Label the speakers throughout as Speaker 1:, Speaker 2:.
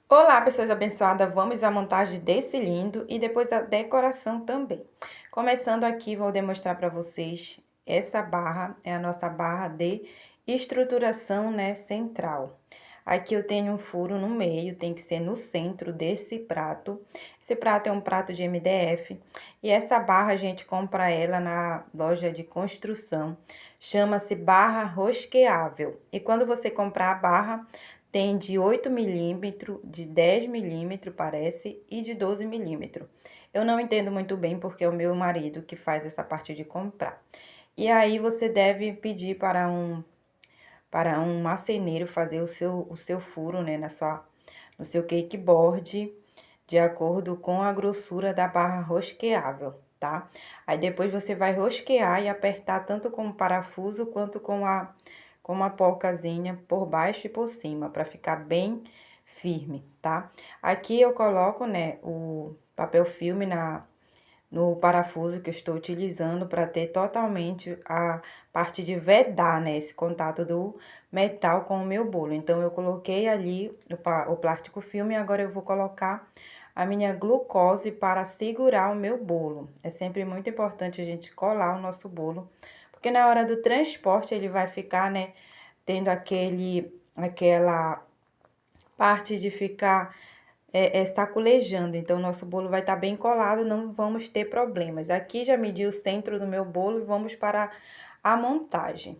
Speaker 1: Olá, pessoas abençoadas. Vamos à montagem desse lindo e depois a decoração também. Começando aqui, vou demonstrar para vocês essa barra, é a nossa barra de estruturação, né, central. Aqui eu tenho um furo no meio, tem que ser no centro desse prato. Esse prato é um prato de MDF e essa barra a gente compra ela na loja de construção. Chama-se barra rosqueável. E quando você comprar a barra, tem de 8 milímetros, de 10 milímetros, parece, e de 12 milímetros. Eu não entendo muito bem porque é o meu marido que faz essa parte de comprar. E aí você deve pedir para um marceneiro fazer o seu furo, né, no seu cake board, de acordo com a grossura da barra rosqueável, tá? Aí depois você vai rosquear e apertar tanto com o parafuso quanto com uma polcazinha por baixo e por cima, para ficar bem firme, tá? Aqui eu coloco, né, o papel filme no parafuso que eu estou utilizando para ter totalmente a parte de vedar, né, esse contato do metal com o meu bolo. Então, eu coloquei ali o plástico filme e agora eu vou colocar a minha glucose para segurar o meu bolo. É sempre muito importante a gente colar o nosso bolo, porque na hora do transporte ele vai ficar, né, tendo aquela parte de ficar sacolejando. Então, nosso bolo vai estar bem colado, não vamos ter problemas. Aqui já medi o centro do meu bolo e vamos para a montagem.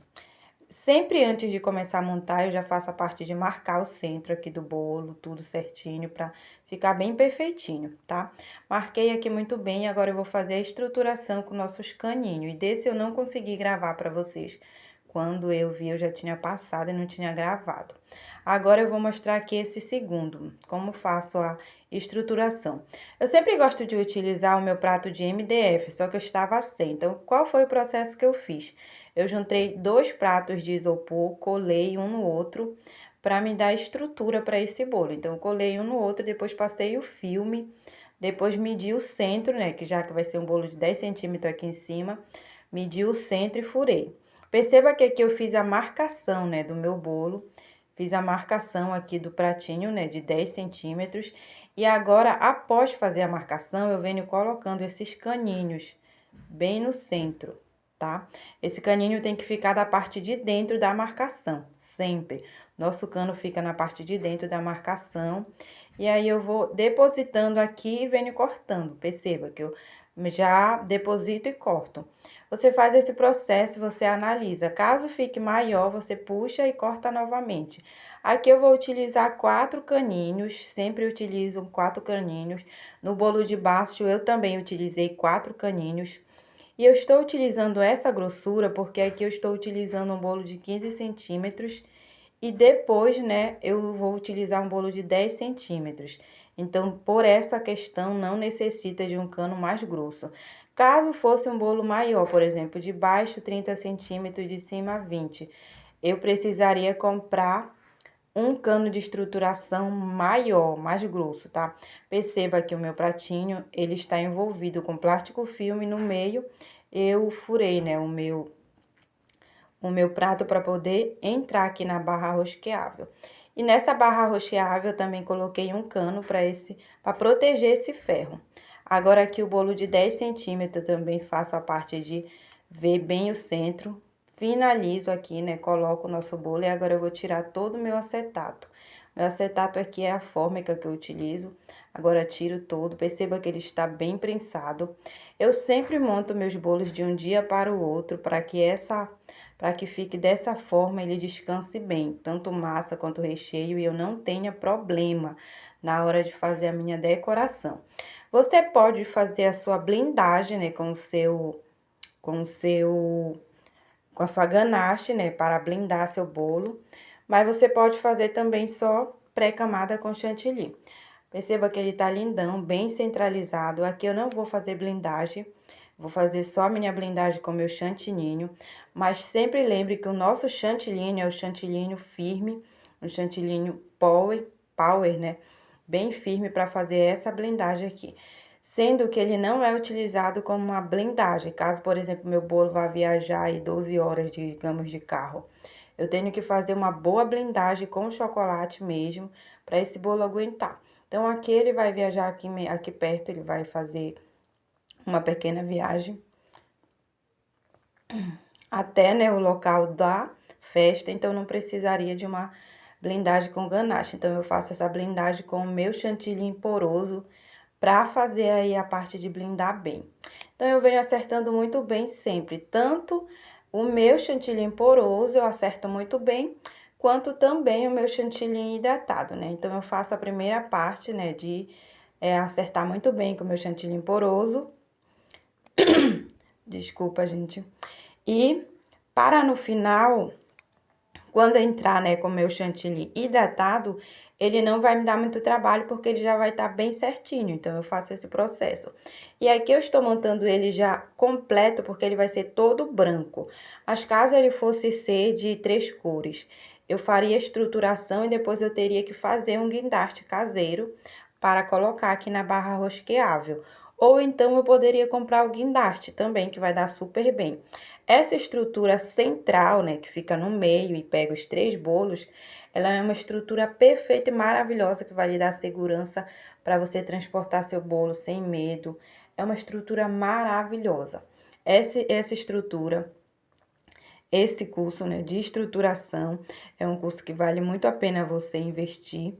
Speaker 1: Sempre antes de começar a montar, eu já faço a parte de marcar o centro aqui do bolo, tudo certinho, para ficar bem perfeitinho, tá? Marquei aqui muito bem, agora eu vou fazer a estruturação com nossos caninhos. E desse eu não consegui gravar para vocês. Quando eu vi, eu já tinha passado e não tinha gravado. Agora eu vou mostrar aqui esse segundo, como faço a estruturação. Eu sempre gosto de utilizar o meu prato de MDF, só que eu estava sem. Então, qual foi o processo que eu fiz? Eu juntei 2 pratos de isopor, colei um no outro para me dar estrutura para esse bolo. Então, eu colei um no outro, depois passei o filme, depois medi o centro, né, que já que vai ser um bolo de 10 centímetros aqui em cima, medi o centro e furei. Perceba que aqui eu fiz a marcação, né, do meu bolo, fiz a marcação aqui do pratinho, né, de 10 centímetros, e agora, após fazer a marcação, eu venho colocando esses caninhos bem no centro, tá? Esse caninho tem que ficar da parte de dentro da marcação, sempre. Nosso cano fica na parte de dentro da marcação. E aí, eu vou depositando aqui e venho cortando. Perceba que eu já deposito e corto. Você faz esse processo, você analisa. Caso fique maior, você puxa e corta novamente. Aqui eu vou utilizar 4 caninhos, sempre utilizo 4 caninhos. No bolo de baixo eu também utilizei 4 caninhos. E eu estou utilizando essa grossura porque aqui eu estou utilizando um bolo de 15 centímetros e depois, né, eu vou utilizar um bolo de 10 centímetros. Então, por essa questão, não necessita de um cano mais grosso. Caso fosse um bolo maior, por exemplo, de baixo 30 centímetros, de cima 20, eu precisaria comprar um cano de estruturação maior, mais grosso, tá? Perceba que o meu pratinho, ele está envolvido com plástico filme no meio. Eu furei, né, o meu prato para poder entrar aqui na barra rosqueável. E nessa barra rosqueável eu também coloquei um cano para proteger esse ferro. Agora aqui o bolo de 10 centímetros também faço a parte de ver bem o centro. Finalizo aqui, né? Coloco o nosso bolo e agora eu vou tirar todo o meu acetato. Meu acetato aqui é a fórmica que eu utilizo. Agora tiro todo, perceba que ele está bem prensado. Eu sempre monto meus bolos de um dia para o outro para que fique dessa forma, ele descanse bem, tanto massa quanto recheio, e eu não tenha problema na hora de fazer a minha decoração. Você pode fazer a sua blindagem, né, com o seu com a sua ganache, né, para blindar seu bolo, mas você pode fazer também só pré-camada com chantilly. Perceba que ele tá lindão, bem centralizado. Aqui eu não vou fazer blindagem, vou fazer só a minha blindagem com meu chantininho, mas sempre lembre que o nosso chantilinho é o chantilinho firme, um chantilinho power, né, bem firme para fazer essa blindagem aqui. Sendo que ele não é utilizado como uma blindagem. Caso, por exemplo, meu bolo vá viajar aí 12 horas, digamos, de carro, Eu tenho que fazer uma boa blindagem com chocolate mesmo, para esse bolo aguentar. Então, aqui ele vai viajar aqui perto, ele vai fazer uma pequena viagem até, né, o local da festa, então não precisaria de uma blindagem com ganache. Então, eu faço essa blindagem com o meu chantilly poroso para fazer aí a parte de blindar bem. Então, eu venho acertando muito bem sempre, tanto o meu chantilly poroso eu acerto muito bem, quanto também o meu chantilly hidratado, né? Então, eu faço a primeira parte, né, de acertar muito bem com o meu chantilly poroso. Desculpa, gente. E para no final, quando entrar, né, com o meu chantilly hidratado, ele não vai me dar muito trabalho, porque ele já vai estar bem certinho. Então, eu faço esse processo. E aqui eu estou montando ele já completo, porque ele vai ser todo branco. Mas caso ele fosse ser de 3 cores, eu faria estruturação e depois eu teria que fazer um guindaste caseiro para colocar aqui na barra rosqueável. Ou então eu poderia comprar o guindaste também, que vai dar super bem. Essa estrutura central, né, que fica no meio e pega os 3 bolos, ela é uma estrutura perfeita e maravilhosa que vai lhe dar segurança para você transportar seu bolo sem medo. É uma estrutura maravilhosa. Essa estrutura, esse curso, né, de estruturação, é um curso que vale muito a pena você investir,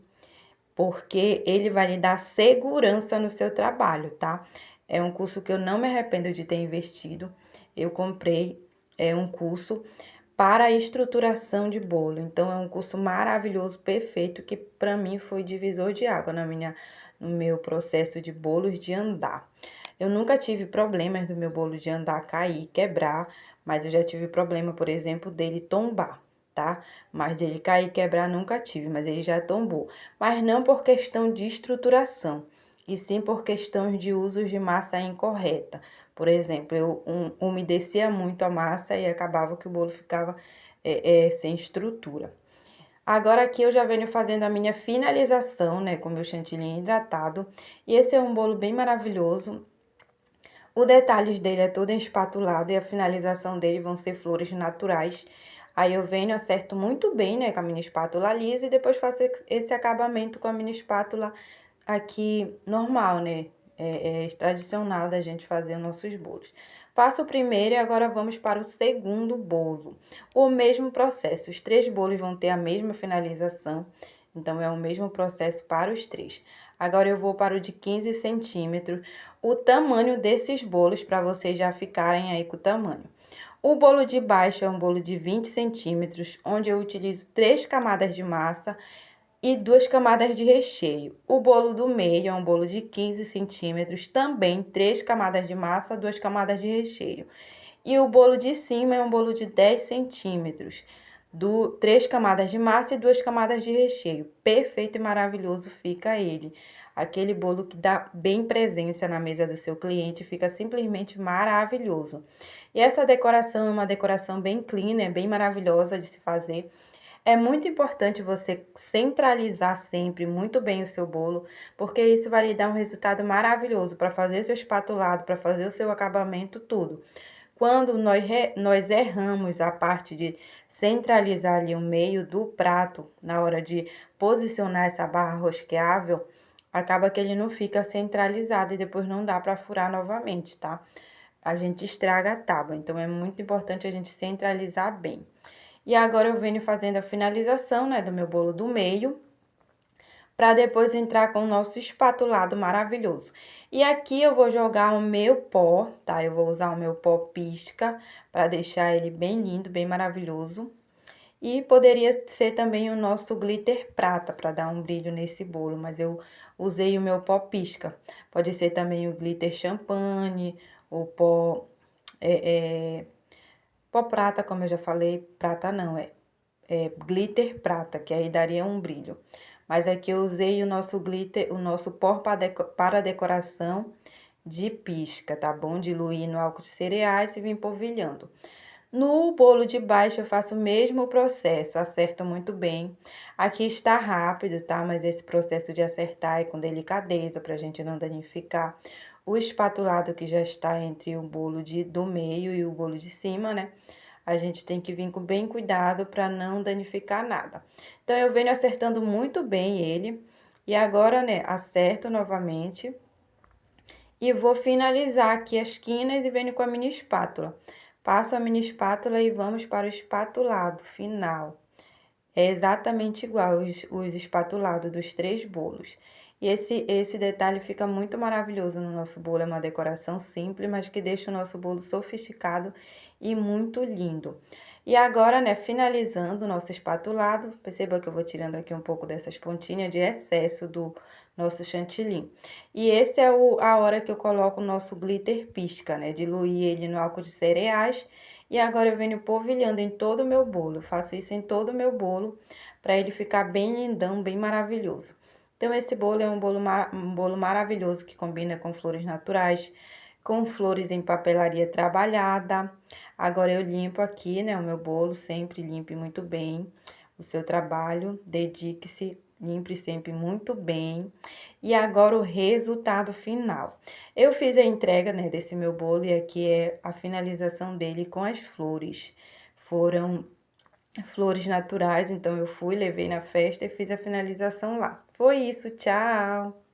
Speaker 1: porque ele vai lhe dar segurança no seu trabalho, tá? É um curso que eu não me arrependo de ter investido. Eu comprei um curso para a estruturação de bolo. Então, é um curso maravilhoso, perfeito, que para mim foi divisor de água no meu processo de bolos de andar. Eu nunca tive problemas do meu bolo de andar cair, quebrar, mas eu já tive problema, por exemplo, dele tombar, tá? Mas dele cair e quebrar nunca tive, mas ele já tombou. Mas não por questão de estruturação, e sim por questões de uso de massa incorreta. Por exemplo, eu umedecia muito a massa e acabava que o bolo ficava sem estrutura. Agora aqui eu já venho fazendo a minha finalização, né, com meu chantilly hidratado. E esse é um bolo bem maravilhoso. O detalhe dele é todo espatulado e a finalização dele vão ser flores naturais. Aí eu venho, acerto muito bem, né, com a minha espátula lisa e depois faço esse acabamento com a minha espátula aqui normal, né? É tradicional da gente fazer os nossos bolos. Faço o primeiro e agora vamos para o segundo bolo. O mesmo processo, os 3 bolos vão ter a mesma finalização, então é o mesmo processo para os 3. Agora eu vou para o de 15 centímetros, o tamanho desses bolos para vocês já ficarem aí com o tamanho. O bolo de baixo é um bolo de 20 centímetros, onde eu utilizo 3 camadas de massa e 2 camadas de recheio. O bolo do meio é um bolo de 15 centímetros, também 3 camadas de massa, 2 camadas de recheio. E o bolo de cima é um bolo de 10 centímetros, 3 camadas de massa e 2 camadas de recheio. Perfeito e maravilhoso fica ele. Aquele bolo que dá bem presença na mesa do seu cliente, fica simplesmente maravilhoso. E essa decoração é uma decoração bem clean, é bem maravilhosa de se fazer. É muito importante você centralizar sempre muito bem o seu bolo, porque isso vai lhe dar um resultado maravilhoso para fazer seu espatulado, para fazer o seu acabamento, tudo. Quando nós erramos a parte de centralizar ali o meio do prato, na hora de posicionar essa barra rosqueável, acaba que ele não fica centralizado e depois não dá para furar novamente, tá? A gente estraga a tábua, então é muito importante a gente centralizar bem. E agora eu venho fazendo a finalização, né, do meu bolo do meio, para depois entrar com o nosso espatulado maravilhoso. E aqui eu vou jogar o meu pó, tá? Eu vou usar o meu pó pisca para deixar ele bem lindo, bem maravilhoso. E poderia ser também o nosso glitter prata para dar um brilho nesse bolo, mas eu usei o meu pó pisca. Pode ser também o glitter champanhe, o pó pó prata, como eu já falei, prata não, é glitter prata, que aí daria um brilho. Mas aqui eu usei o nosso glitter, o nosso pó para decoração de pisca, tá bom? Diluí no álcool de cereais e vim polvilhando. No bolo de baixo eu faço o mesmo processo, acerto muito bem. Aqui está rápido, tá? Mas esse processo de acertar é com delicadeza, pra gente não danificar o espatulado que já está entre o bolo do meio e o bolo de cima, né? A gente tem que vir com bem cuidado para não danificar nada. Então, eu venho acertando muito bem ele. E agora, né, acerto novamente. E vou finalizar aqui as quinas e venho com a mini espátula. Passo a mini espátula e vamos para o espatulado final. É exatamente igual os espatulados dos 3 bolos. E esse detalhe fica muito maravilhoso no nosso bolo, é uma decoração simples, mas que deixa o nosso bolo sofisticado e muito lindo. E agora, né, finalizando o nosso espatulado, perceba que eu vou tirando aqui um pouco dessas pontinhas de excesso do nosso chantilly. E esse é a hora que eu coloco o nosso glitter pisca, né, diluir ele no álcool de cereais. E agora eu venho polvilhando em todo o meu bolo, eu faço isso em todo o meu bolo, para ele ficar bem lindão, bem maravilhoso. Então, esse bolo é um bolo maravilhoso que combina com flores naturais, com flores em papelaria trabalhada. Agora, eu limpo aqui, né, o meu bolo, sempre limpe muito bem o seu trabalho, dedique-se, limpe sempre muito bem. E agora, o resultado final. Eu fiz a entrega, né, desse meu bolo e aqui é a finalização dele com as flores. Foram flores naturais, então eu fui, levei na festa e fiz a finalização lá. Foi isso, tchau!